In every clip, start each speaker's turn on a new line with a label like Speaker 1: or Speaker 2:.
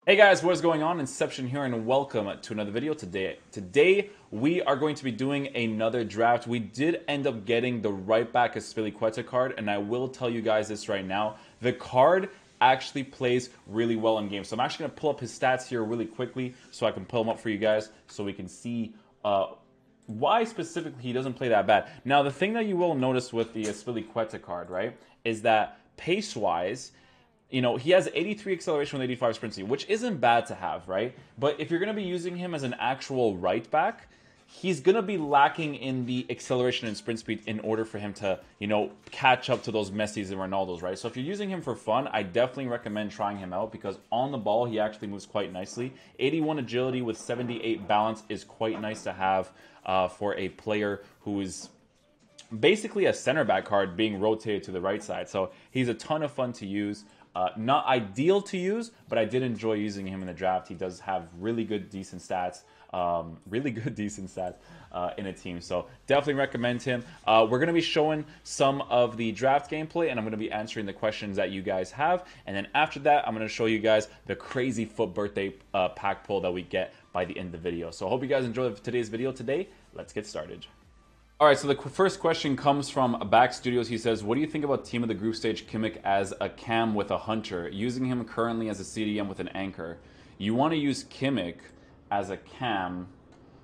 Speaker 1: Hey guys, what is going on? Inception here, and welcome to another video. Today we are going to be doing another draft. We did end up getting the right back Azpilicueta card, and I will tell you guys this right now. The card actually plays really well in game. So I'm actually going to pull up his stats here really quickly so I can pull them up for you guys so we can see why specifically he doesn't play that bad. Now, the thing that you will notice with the Azpilicueta card, right, is that pace-wise, he has 83 acceleration with 85 sprint speed, which isn't bad to have, right? But if you're going to be using him as an actual right back, he's going to be lacking in the acceleration and sprint speed in order for him to, catch up to those Messis and Ronaldos, right? So if you're using him for fun, I definitely recommend trying him out because on the ball, he actually moves quite nicely. 81 agility with 78 balance is quite nice to have for a player who is basically a center back card being rotated to the right side. So he's a ton of fun to use. Not ideal to use, but I did enjoy using him in the draft. He does have really good, decent stats. In a team. So definitely recommend him. We're going to be showing some of the draft gameplay, and I'm going to be answering the questions that you guys have. And then after that, I'm going to show you guys the crazy FUT birthday pack pull that we get by the end of the video. So I hope you guys enjoyed today's video today. Let's get started. All right, so the first question comes from Back Studios. He says, what do you think about Team of the Group Stage Kimmich as a cam with a hunter, using him currently as a CDM with an anchor? You want to use Kimmich as a cam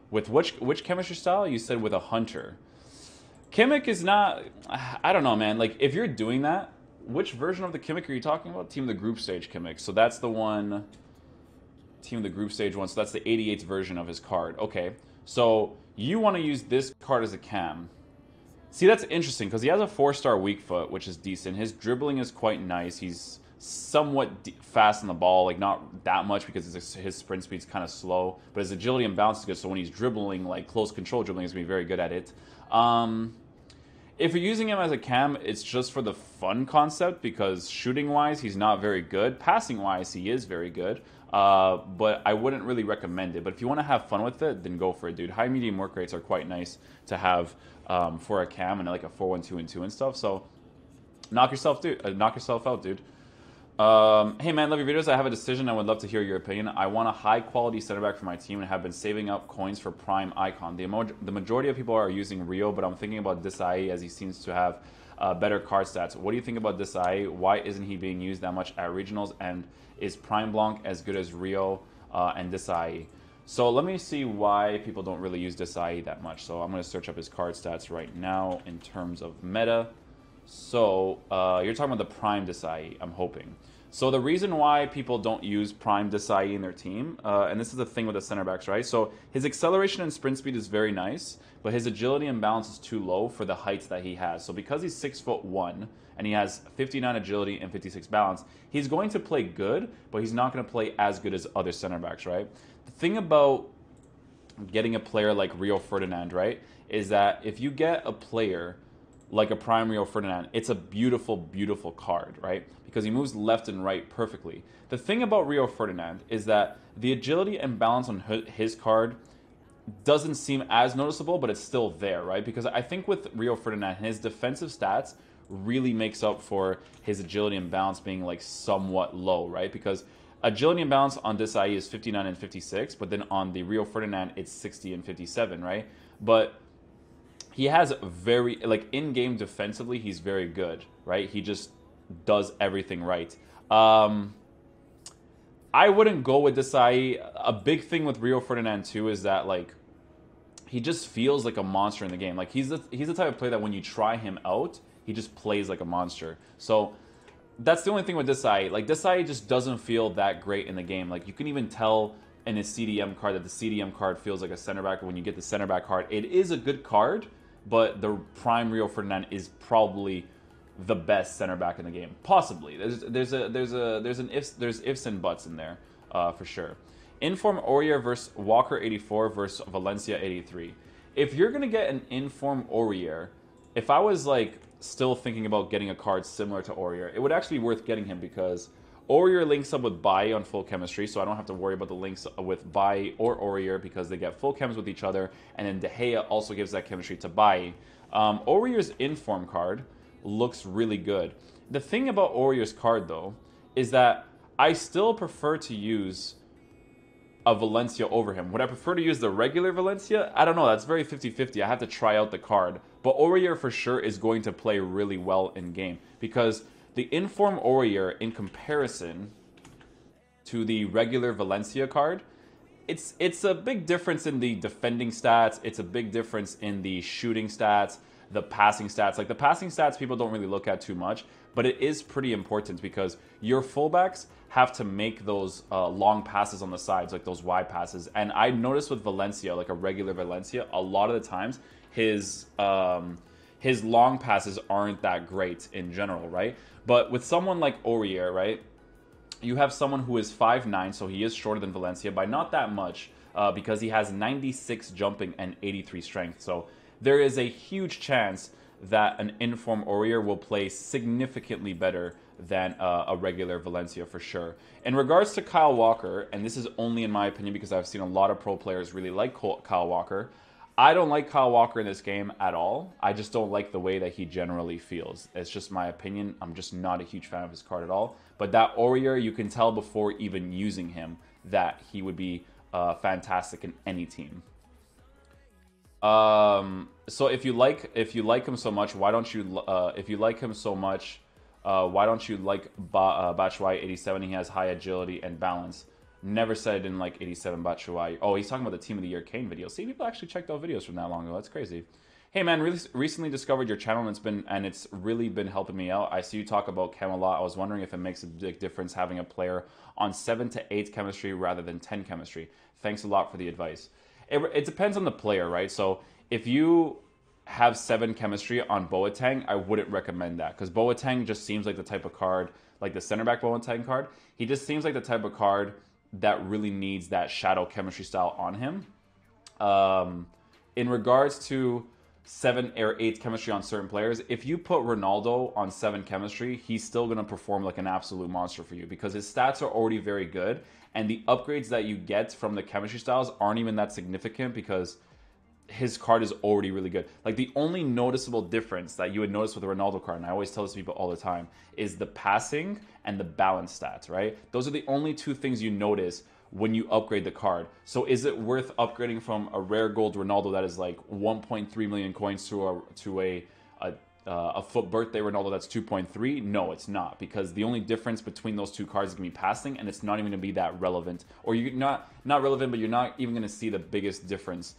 Speaker 1: with which chemistry style? You said with a hunter. Kimmich is not, I don't know, man. Like, if you're doing that, which version of the Kimmich are you talking about? Team of the Group Stage Kimmich. So that's the one, Team of the Group Stage one. So that's the 88th version of his card. Okay, so you want to use this card as a cam. See, that's interesting because he has a 4-star weak foot, which is decent. His dribbling is quite nice. He's somewhat fast on the ball, like not that much because his sprint speed's kind of slow, but his agility and balance is good. So when he's dribbling, like close control dribbling, he's gonna be very good at it. If you're using him as a cam, it's just for the fun concept because shooting-wise, he's not very good. Passing-wise, he is very good. But I wouldn't really recommend it. But if you want to have fun with it, then go for it, dude. High medium work rates are quite nice to have for a cam and like a 4-1-2-2 and stuff. So knock yourself out, dude. Hey man, love your videos. I have a decision. I would love to hear your opinion. I want a high quality center back for my team and have been saving up coins for prime icon. The majority of people are using Rio, but I'm thinking about Desai as he seems to have better card stats. What do you think about Desai? Why isn't he being used that much at regionals? And is Prime Blanc as good as Rio and Desai? So let me see why people don't really use Desai that much. So I'm going to search up his card stats right now in terms of meta. So you're talking about the Prime Desai, I'm hoping. So the reason why people don't use Prime Desai in their team, and this is the thing with the center backs, right? So his acceleration and sprint speed is very nice, but his agility and balance is too low for the heights that he has. So because he's 6'1" and he has 59 agility and 56 balance, he's going to play good, but he's not going to play as good as other center backs, right? The thing about getting a player like Rio Ferdinand, right, is that if you get a player like a prime Rio Ferdinand, it's a beautiful, beautiful card, right? Because he moves left and right perfectly. The thing about Rio Ferdinand is that the agility and balance on his card doesn't seem as noticeable, but it's still there, right? Because I think with Rio Ferdinand, his defensive stats really makes up for his agility and balance being like somewhat low, right? Because agility and balance on this IE is 59 and 56, but then on the Rio Ferdinand, it's 60 and 57, right? But he has very, like, in-game defensively, he's very good, right? He just does everything right. I wouldn't go with Desai. A big thing with Rio Ferdinand, too, is that, like, he just feels like a monster in the game. Like, he's the type of player that when you try him out, he just plays like a monster. So that's the only thing with Desai. Like, Desai just doesn't feel that great in the game. Like, you can even tell in his CDM card that the CDM card feels like a center back. When you get the center back card, it is a good card, but the prime Rio Ferdinand is probably the best center back in the game. Possibly. There's ifs and buts in there, for sure. Inform Aurier versus Walker 84 versus Valencia 83. If you're gonna get an Inform Aurier, if I was like still thinking about getting a card similar to Aurier, it would actually be worth getting him because Aurier links up with Bai on full chemistry, so I don't have to worry about the links with Bai or Aurier because they get full chems with each other, and then De Gea also gives that chemistry to Bai. Aurier's Inform card looks really good. The thing about Aurier's card, though, is that I still prefer to use a Valencia over him. Would I prefer to use the regular Valencia? I don't know. That's very 50-50. I have to try out the card. But Aurier for sure is going to play really well in game because the Inform Aurier in comparison to the regular Valencia card, it's a big difference in the defending stats. It's a big difference in the shooting stats, the passing stats. Like the passing stats people don't really look at too much, but it is pretty important because your fullbacks have to make those long passes on the sides, like those wide passes. And I noticed with Valencia, like a regular Valencia, a lot of the times his long passes aren't that great in general, right? But with someone like Aurier, right, you have someone who is 5'9", so he is shorter than Valencia by not that much because he has 96 jumping and 83 strength. So there is a huge chance that an Inform Aurier will play significantly better than a regular Valencia for sure. In regards to Kyle Walker, and this is only in my opinion because I've seen a lot of pro players really like Kyle Walker, I don't like Kyle Walker in this game at all. I just don't like the way that he generally feels. It's just my opinion. I'm just not a huge fan of his card at all. But that Aurier, you can tell before even using him that he would be fantastic in any team. So if you like him so much, why don't you why don't you like Batshuayi 87? He has high agility and balance. Never said I didn't like 87 Batshuayi. Oh, he's talking about the Team of the Year Kane video. See, people actually checked out videos from that long ago. That's crazy. Hey man, recently discovered your channel and it's really been helping me out. I see you talk about chem a lot. I was wondering if it makes a big difference having a player on 7 to 8 chemistry rather than 10 chemistry. Thanks a lot for the advice. It depends on the player, right? So if you have 7 chemistry on Boateng, I wouldn't recommend that because Boateng just seems like the type of card, like the center back Boateng card. He just seems like the type of card that really needs that shadow chemistry style on him. In regards to 7 or 8 chemistry on certain players, if you put Ronaldo on 7 chemistry, he's still going to perform like an absolute monster for you because his stats are already very good and the upgrades that you get from the chemistry styles aren't even that significant because his card is already really good. Like the only noticeable difference that you would notice with the Ronaldo card, and I always tell this to people all the time, is the passing and the balance stats, right? Those are the only 2 things you notice when you upgrade the card. So is it worth upgrading from a rare gold Ronaldo that is like 1.3 million coins to a FUT birthday Ronaldo that's 2.3? No, it's not, because the only difference between those 2 cards is going to be passing, and it's not even going to be that relevant. Or you're not relevant, but you're not even going to see the biggest difference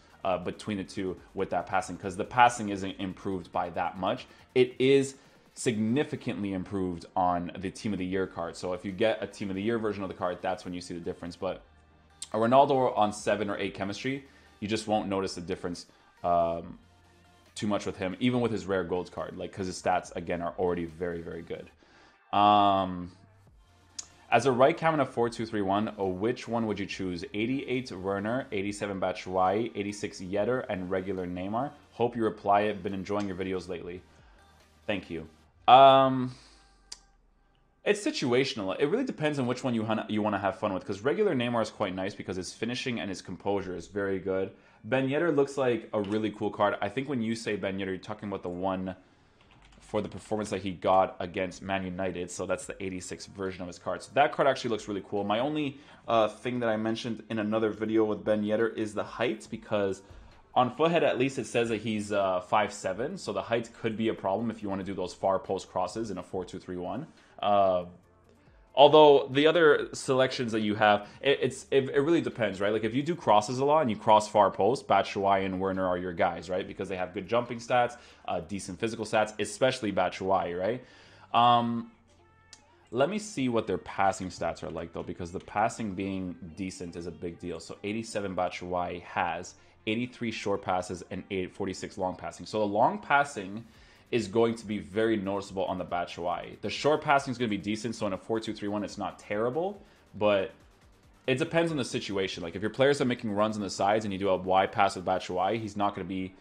Speaker 1: between the 2 with that passing, because the passing isn't improved by that much. It is significantly improved on the Team of the Year card. So if you get a Team of the Year version of the card, that's when you see the difference. But a Ronaldo on 7 or 8 chemistry, you just won't notice the difference too much with him, even with his rare golds card, like because his stats again are already very, very good. As a right cam in a 4-2-3-1, which one would you choose? 88 Werner, 87 Batshuayi, 86 Yetter, and regular Neymar. Hope you reply it. Been enjoying your videos lately. Thank you. It's situational. It really depends on which one you want to have fun with, because regular Neymar is quite nice because his finishing and his composure is very good. Ben Yedder looks like a really cool card. I think when you say Ben Yedder, you're talking about the one for the performance that he got against Man United. So that's the 86 version of his card. So that card actually looks really cool. My only thing that I mentioned in another video with Ben Yedder is the height, because on Foothead at least it says that he's 5'7", so the height could be a problem if you want to do those far post crosses in a 4-2-3-1. Although the other selections that you have, it really depends, right? Like if you do crosses a lot and you cross far post, Batshuayi and Werner are your guys, right? Because they have good jumping stats, decent physical stats, especially Batshuayi, right? Let me see what their passing stats are like though, because the passing being decent is a big deal. So 87 Batshuayi has 83 short passes and 46 long passing. So the long passing is going to be very noticeable on the Batshuayi. The short passing is going to be decent, so in a 4-2-3-1, it's not terrible, but it depends on the situation. Like if your players are making runs on the sides and you do a wide pass with Batshuayi, he's not going to be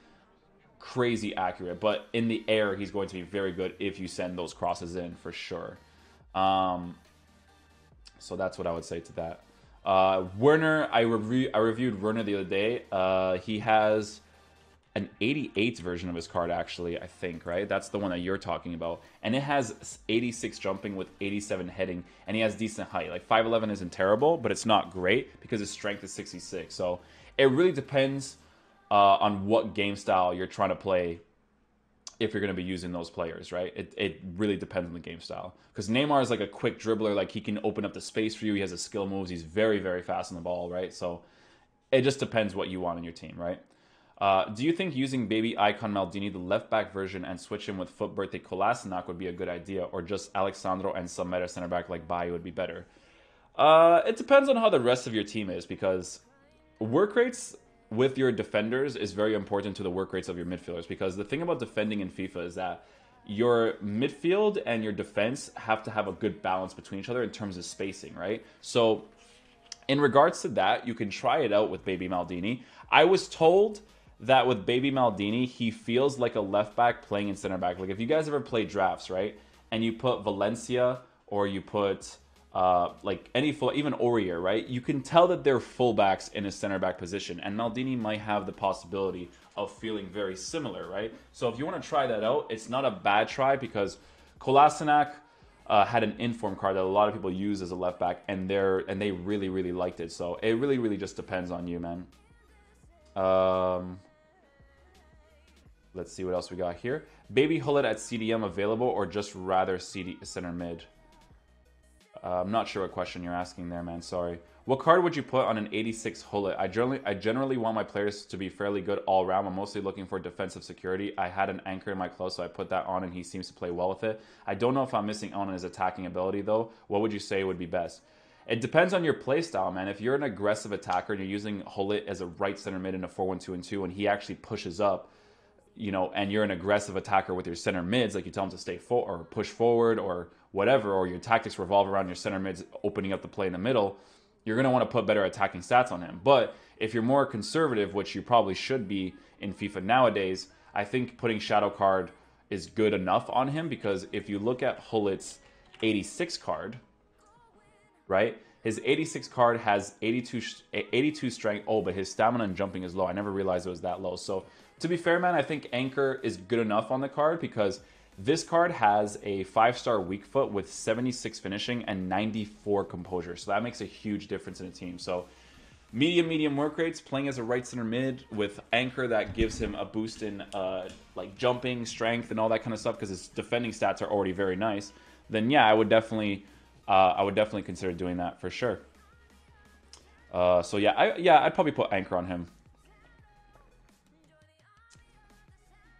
Speaker 1: crazy accurate, but in the air, he's going to be very good if you send those crosses in for sure. So that's what I would say to that. Werner, I reviewed Werner the other day. He has an 88 version of his card, actually, I think, right? That's the one that you're talking about. And it has 86 jumping with 87 heading, and he has decent height. Like, 5'11 isn't terrible, but it's not great because his strength is 66. So it really depends on what game style you're trying to play if you're going to be using those players, right? It really depends on the game style. Because Neymar is like a quick dribbler. Like, he can open up the space for you. He has his skill moves. He's very, very fast on the ball, right? So it just depends what you want in your team, right? Do you think using baby icon Maldini, the left back version, and switch him with foot birthday Kolasinac would be a good idea? Or just Alexandro and some meta center back like Bayo would be better? It depends on how the rest of your team is, because work rates with your defenders is very important to the work rates of your midfielders, because the thing about defending in FIFA is that your midfield and your defense have to have a good balance between each other in terms of spacing, right? So in regards to that, you can try it out with baby Maldini. I was told that with baby Maldini, he feels like a left back playing in center back. Like, if you guys ever play drafts, right, and you put Valencia or you put like any full, even Aurier, right? You can tell that they're fullbacks in a center back position, and Maldini might have the possibility of feeling very similar, right? So if you want to try that out, it's not a bad try, because Kolasinac had an inform card that a lot of people use as a left back, and they really liked it. So it really just depends on you, man. Let's see what else we got here. Baby Hullet at CDM available, or just rather center mid? I'm not sure what question you're asking there, man. Sorry. What card would you put on an 86 Hullet? I generally want my players to be fairly good all around. I'm mostly looking for defensive security. I had an anchor in my club, so I put that on, and he seems to play well with it. I don't know if I'm missing out on his attacking ability, though. What would you say would be best? It depends on your play style, man. If you're an aggressive attacker and you're using Hullet as a right center mid in a 4-1-2-2, and he actually pushes up, you know, and you're an aggressive attacker with your center mids, like you tell him to stay or push forward or whatever, or your tactics revolve around your center mids opening up the play in the middle, you're going to want to put better attacking stats on him. But if you're more conservative, which you probably should be in FIFA nowadays, I think putting Shadow card is good enough on him, because if you look at Hullet's 86 card, right? His 86 card has 82 strength. Oh, but his stamina and jumping is low. I never realized it was that low. So to be fair, man, I think Anchor is good enough on the card, because this card has a 5-star weak foot with 76 finishing and 94 composure. So that makes a huge difference in a team. So medium work rates, playing as a right center mid with Anchor, that gives him a boost in like jumping, strength, and all that kind of stuff, because his defending stats are already very nice. Then yeah, I would definitely consider doing that for sure. So yeah, I'd probably put Anchor on him.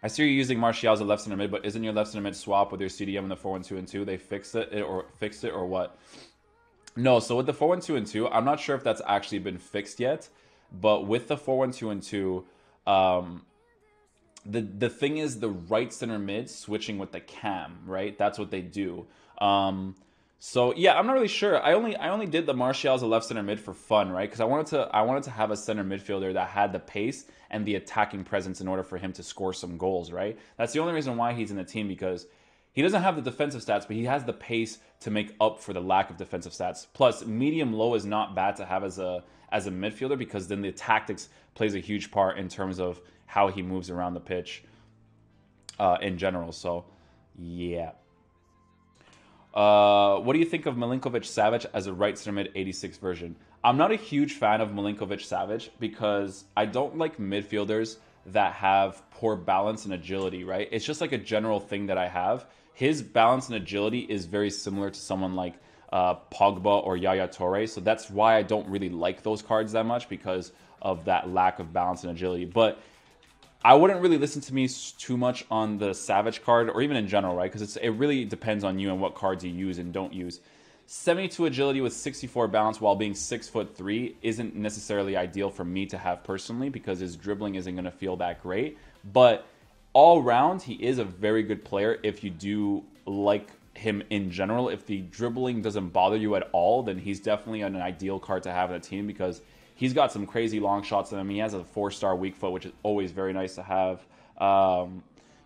Speaker 1: I see you're using Martial as a left center mid, but isn't your left center mid swap with your CDM in the 4-1-2-2? They fixed it or what? No, so with the 4-1-2-2, I'm not sure if that's actually been fixed yet, but with the 4-1-2-2, the thing is the right center mid switching with the cam, right? That's what they do. So yeah, I'm not really sure. I only did the Martial as a left center mid for fun, right? Because I wanted to have a center midfielder that had the pace and the attacking presence in order for him to score some goals, right? That's the only reason why he's in the team, because he doesn't have the defensive stats, but he has the pace to make up for the lack of defensive stats. Plus, medium low is not bad to have as a midfielder, because then the tactics plays a huge part in terms of how he moves around the pitch in general. So yeah. What do you think of Milinkovic-Savic as a right center mid 86 version? I'm not a huge fan of Milinkovic-Savic, because I don't like midfielders that have poor balance and agility, right? It's just like a general thing that I have. His balance and agility is very similar to someone like Pogba or Yaya Toure, so that's why I don't really like those cards that much, because of that lack of balance and agility. But I wouldn't really listen to me too much on the Savage card, or even in general, right? Because it really depends on you and what cards you use and don't use. 72 agility with 64 balance while being 6'3" isn't necessarily ideal for me to have personally, because his dribbling isn't going to feel that great. But all round, he is a very good player if you do like him in general. If the dribbling doesn't bother you at all, then he's definitely an ideal card to have in a team, because he's got some crazy long shots in him. He has a 4-star weak foot, which is always very nice to have.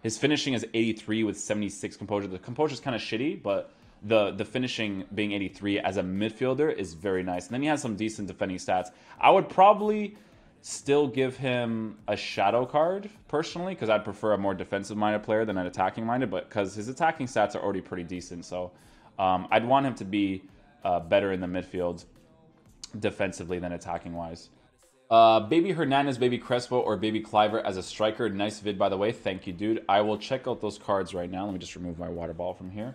Speaker 1: His finishing is 83 with 76 composure. The composure is kind of shitty, but the finishing being 83 as a midfielder is very nice. And then he has some decent defending stats. I would probably still give him a shadow card, personally, because I'd prefer a more defensive-minded player than an attacking-minded, but because his attacking stats are already pretty decent, so I'd want him to be better in the midfield defensively than attacking-wise. Baby Hernandez, Baby Crespo, or Baby Cliver as a striker. Nice vid, by the way. Thank you, dude. I will check out those cards right now. Let me just remove my water ball from here.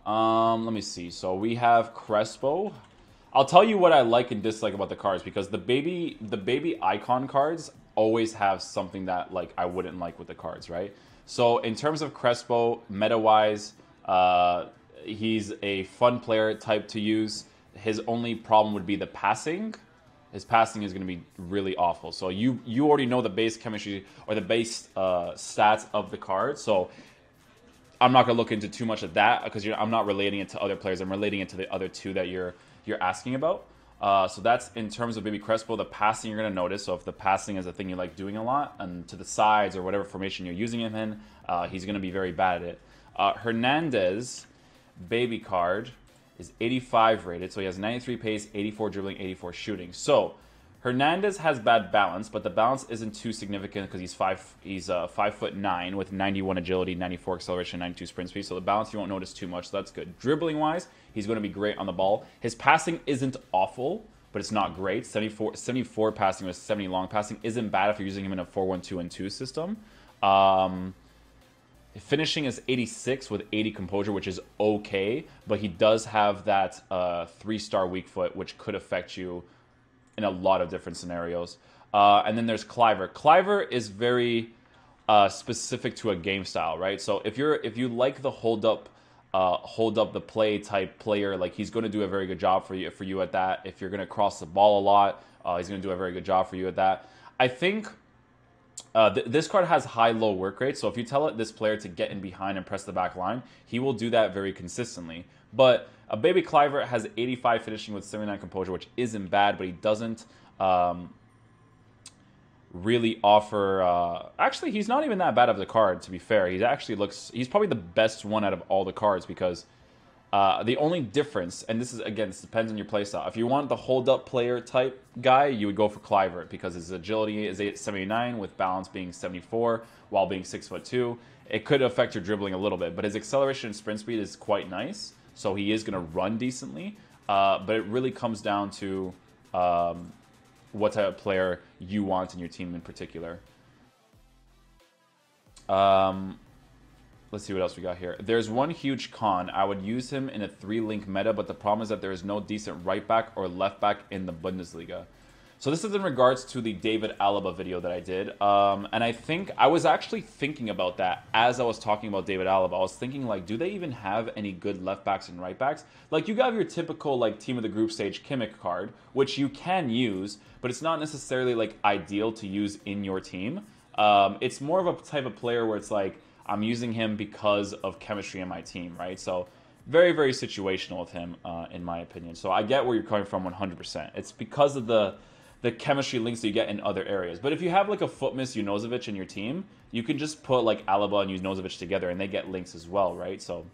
Speaker 1: Let me see. So we have Crespo. I'll tell you what I like and dislike about the cards, because the baby icon cards always have something that like I wouldn't like with the cards, right? So in terms of Crespo, meta-wise, he's a fun player type to use. His only problem would be the passing. His passing is going to be really awful. So you already know the base chemistry or the base stats of the card. So I'm not going to look into too much of that, because I'm not relating it to other players. I'm relating it to the other two that you're asking about. So that's in terms of Baby Crespo. The passing you're going to notice. So if the passing is a thing you like doing a lot, and to the sides or whatever formation you're using him in, he's going to be very bad at it. Hernandez, baby card, is 85 rated, so he has 93 pace, 84 dribbling, 84 shooting. So Hernandez has bad balance, but the balance isn't too significant because he's 5'9" with 91 agility, 94 acceleration, 92 sprint speed. So the balance you won't notice too much. So that's good. Dribbling wise, he's going to be great on the ball. His passing isn't awful, but it's not great. 74 passing with 70 long passing isn't bad if you're using him in a 4-1-2-2 system. Finishing is 86 with 80 composure, which is okay, but he does have that 3-star weak foot, which could affect you in a lot of different scenarios. And then there's Cliver. Cliver is very specific to a game style, right? So if you like the hold up the play type player, like he's going to do a very good job for you at that. If you're going to cross the ball a lot, he's going to do a very good job for you at that. I think this card has high-low work rate, so if you tell this player to get in behind and press the back line, he will do that very consistently. But a Baby Cliver has 85 finishing with 79 composure, which isn't bad, but he doesn't really offer... actually, he's not even that bad of the card, to be fair. He's probably the best one out of all the cards, because the only difference, and this depends on your playstyle. If you want the hold-up player type guy, you would go for Cliver, because his agility is 79 with balance being 74 while being 6'2". It could affect your dribbling a little bit, but his acceleration and sprint speed is quite nice, so he is going to run decently. But it really comes down to what type of player you want in your team in particular. Let's see what else we got here. There's one huge con. I would use him in a 3-link meta, but the problem is that there is no decent right back or left back in the Bundesliga. So this is in regards to the David Alaba video that I did. And I think I was actually thinking about that as I was talking about David Alaba. I was thinking, like, do they even have any good left backs and right backs? Like, you got your typical, like, team of the group stage Kimmich card, which you can use, but it's not necessarily, like, ideal to use in your team. It's more of a type of player where it's like, I'm using him because of chemistry in my team, right? So very, very situational with him, in my opinion. So I get where you're coming from 100%. It's because of the chemistry links that you get in other areas. But if you have like a Footmiss Junozovic in your team, you can just put like Alaba and Junozovic together and they get links as well, right? So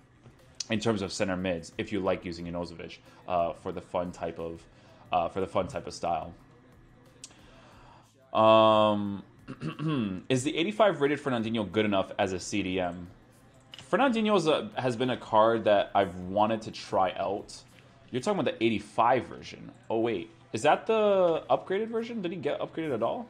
Speaker 1: in terms of center mids, if you like using Junozovic for the fun type of style. Is the 85 rated Fernandinho good enough as a CDM? Fernandinho has been a card that I've wanted to try out. You're talking about the 85 version. Oh, wait. Is that the upgraded version? Did he get upgraded at all?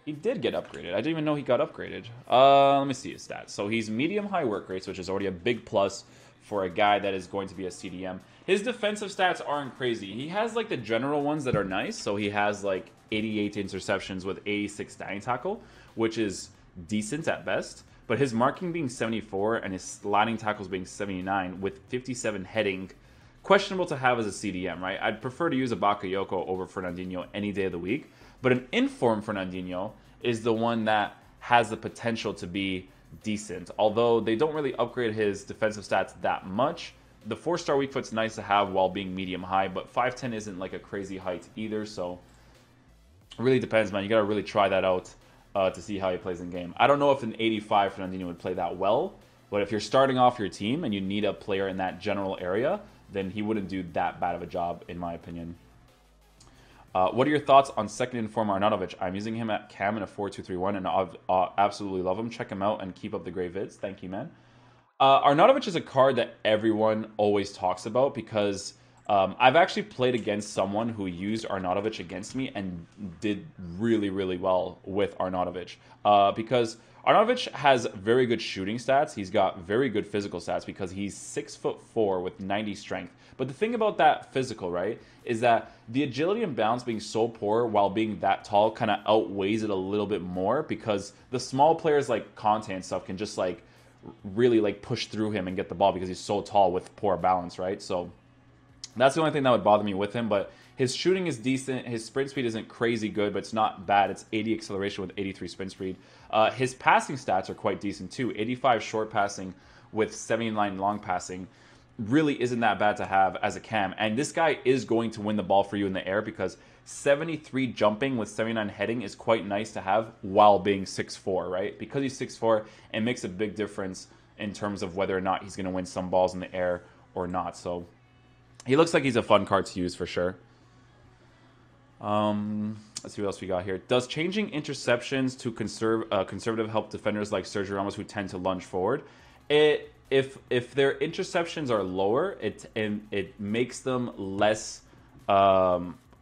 Speaker 1: He did get upgraded. I didn't even know he got upgraded. Let me see his stats. So he's medium-high work rates, which is already a big plus for a guy that is going to be a CDM. His defensive stats aren't crazy. He has, like, the general ones that are nice. So he has, like, 88 interceptions with 86 standing tackle, which is decent at best. But his marking being 74 and his sliding tackles being 79 with 57 heading, questionable to have as a CDM, right? I'd prefer to use a Bakayoko over Fernandinho any day of the week. But an informed Fernandinho is the one that has the potential to be decent. Although they don't really upgrade his defensive stats that much. The 4-star weak foot's nice to have while being medium-high, but 5'10" isn't like a crazy height either, so it really depends, man. You gotta really try that out to see how he plays in game. I don't know if an 85 Fernandinho would play that well, but if you're starting off your team and you need a player in that general area, then he wouldn't do that bad of a job, in my opinion. What are your thoughts on second informer Arnautovic? I'm using him at cam in a 4-2-3-1 and I absolutely love him. Check him out and keep up the great vids. Thank you, man. Arnautovic is a card that everyone always talks about because I've actually played against someone who used Arnautovic against me and did really, really well with Arnautovic. Because Arnautovic has very good shooting stats. He's got very good physical stats because he's 6'4" with 90 strength. But the thing about that physical, right, is that the agility and balance being so poor while being that tall kind of outweighs it a little bit more because the small players like Conte and stuff can just like really like push through him and get the ball because he's so tall with poor balance, right? So that's the only thing that would bother me with him, but his shooting is decent. His sprint speed isn't crazy good, but it's not bad. It's 80 acceleration with 83 sprint speed. His passing stats are quite decent too. 85 short passing with 79 long passing really isn't that bad to have as a cam. And this guy is going to win the ball for you in the air because 73 jumping with 79 heading is quite nice to have while being 6'4", right? Because he's 6'4", it makes a big difference in terms of whether or not he's going to win some balls in the air or not. So he looks like he's a fun card to use for sure. Let's see what else we got here. Does changing interceptions to conservative help defenders like Sergio Ramos who tend to lunge forward? If their interceptions are lower, it makes them less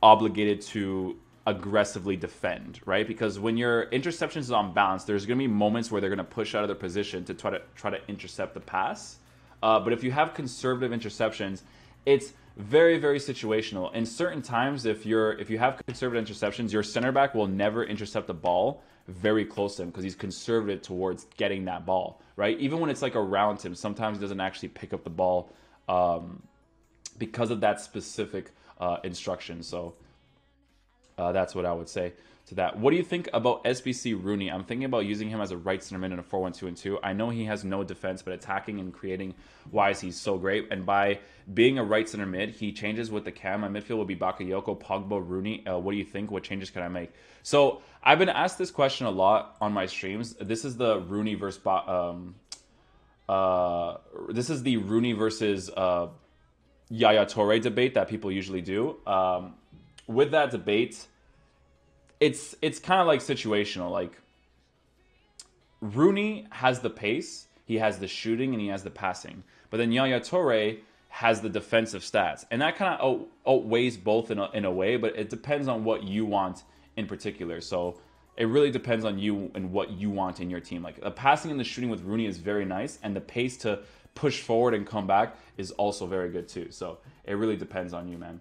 Speaker 1: obligated to aggressively defend, right? Because when your interceptions is on balance, there's going to be moments where they're going to push out of their position to try to intercept the pass. But if you have conservative interceptions, it's very, very situational. In certain times, if you have conservative interceptions, your center back will never intercept the ball very close to him because he's conservative towards getting that ball, right? Even when it's like around him, sometimes he doesn't actually pick up the ball because of that specific instruction. So that's what I would say to that. What do you think about SBC Rooney? I'm thinking about using him as a right center mid in a 4-1-2-2. I know he has no defense, but attacking and creating wise, he's so great. And by being a right center mid, he changes with the cam. My midfield will be Bakayoko, Pogba, Rooney. What do you think? What changes can I make? So I've been asked this question a lot on my streams. This is the Rooney versus Yaya Toure debate that people usually do. With that debate, it's kind of like situational. Like Rooney has the pace, he has the shooting, and he has the passing. But then Yaya Toure has the defensive stats, and that kind of outweighs both in a way. But it depends on what you want in particular. So it really depends on you and what you want in your team. Like the passing and the shooting with Rooney is very nice, and the pace to push forward and come back is also very good too. So it really depends on you, man.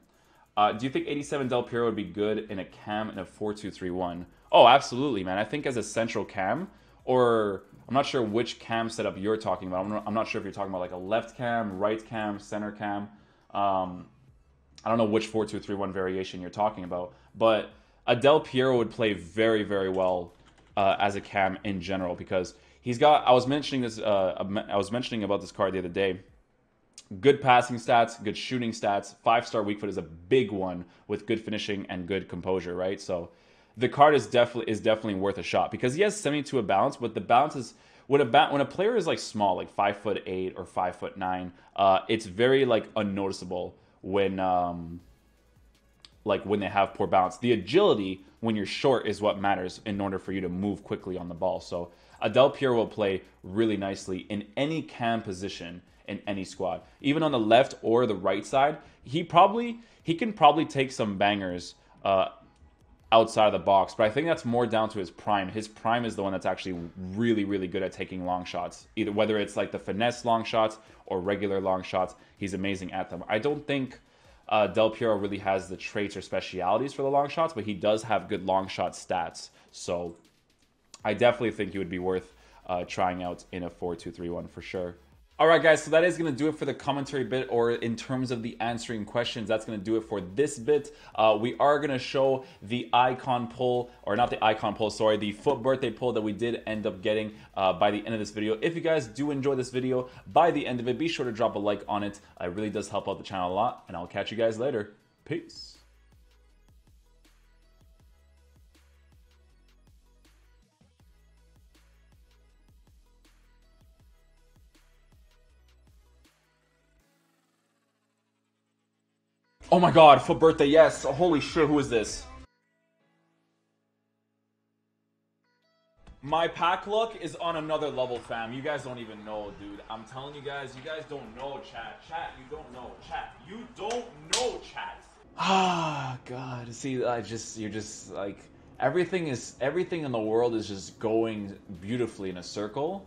Speaker 1: Do you think 87 Del Piero would be good in a cam in a 4-2-3-1? Oh, absolutely, man. I think as a central cam, or I'm not sure which cam setup you're talking about. I'm not sure if you're talking about like a left cam, right cam, center cam. I don't know which 4-2-3-1 variation you're talking about, but a Del Piero would play very, very well as a cam in general because he's got. I was mentioning about this card the other day. Good passing stats, good shooting stats. 5-star weak foot is a big one with good finishing and good composure, right? So the card is definitely worth a shot because he has 72 of balance, but the balance is when a player is like small, like 5'8" or 5'9", it's very like unnoticeable when they have poor balance. The agility when you're short is what matters in order for you to move quickly on the ball. So Del Piero will play really nicely in any cam position in any squad, even on the left or the right side. He can probably take some bangers outside of the box, but I think that's more down to his prime. His prime is the one that's actually really, really good at taking long shots, either whether it's like the finesse long shots or regular long shots. He's amazing at them. I don't think Del Piero really has the traits or specialities for the long shots, but he does have good long shot stats. So I definitely think he would be worth trying out in a 4-2-3-1 for sure. All right, guys, so that is going to do it for the commentary bit, or in terms of the answering questions, that's going to do it for this bit. We are going to show the icon pull, or not the icon pull, sorry, the foot birthday pull that we did end up getting by the end of this video. If you guys do enjoy this video, by the end of it, be sure to drop a like on it. It really does help out the channel a lot, and I'll catch you guys later. Peace. Oh my god, foot birthday, yes. Holy shit, who is this? My pack luck is on another level, fam. You guys don't even know, dude. I'm telling you guys don't know, chat. Chat, you don't know. Chat, you don't know, chat. Ah, God. See, you're just like, everything in the world is just going beautifully in a circle.